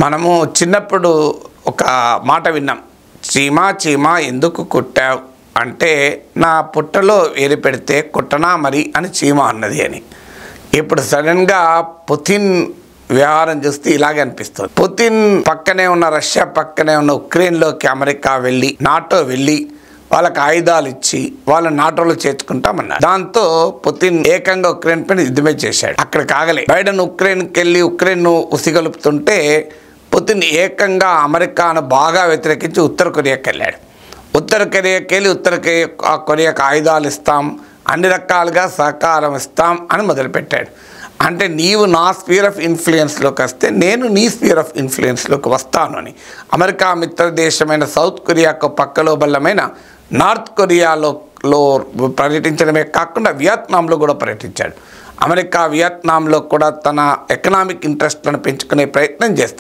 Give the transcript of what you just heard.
మనము చిన్నప్పుడు ఒక మాట విన్నాం, చీమా చీమా ఎందుకు కుట్టావు అంటే నా పుట్టలో వేరు పెడితే కుట్టనా మరి అని చీమ అన్నది అని. ఇప్పుడు సడన్గా పుతిన్ వ్యవహారం చూస్తే ఇలాగే అనిపిస్తుంది. పుతిన్ పక్కనే ఉన్న రష్యా పక్కనే ఉన్న ఉక్రెయిన్లోకి అమెరికా వెళ్ళి నాటో వెళ్ళి వాళ్ళకి ఆయుధాలు ఇచ్చి వాళ్ళ నాటోలో చేర్చుకుంటామన్నారు. దాంతో పుతిన్ ఏకంగా ఉక్రెయిన్ పైన యుద్ధమే చేశాడు. అక్కడ కాగలే. బైడెన్ ఉక్రెయిన్కి వెళ్ళి ఉక్రెయిన్ను ఉసిగొలుపుతుంటే పుతిన్ ఏకంగా అమెరికాను బాగా వ్యతిరేకించి ఉత్తర కొరియాకి వెళ్ళాడు. ఉత్తర కొరియాకి వెళ్ళి కొరియాకు ఆయుధాలు ఇస్తాం, అన్ని రకాలుగా సహకారం ఇస్తాం అని మొదలుపెట్టాడు. అంటే నీవు నా స్పియర్ ఆఫ్ ఇన్ఫ్లుయెన్స్లోకి వస్తే నేను నీ స్పియర్ ఆఫ్ ఇన్ఫ్లుయెన్స్లోకి వస్తాను అని అమెరికా మిత్ర దేశమైన సౌత్ కొరియాకు పక్కలో బల్లమైన నార్త్ కొరియాలో పర్యటించడమే కాకుండా వియత్నాంలో కూడా పర్యటించాడు. అమెరికా వియత్నాంలో కూడా తన ఎకనామిక్ ఇంట్రెస్ట్లను పెంచుకునే ప్రయత్నం చేస్తుంది.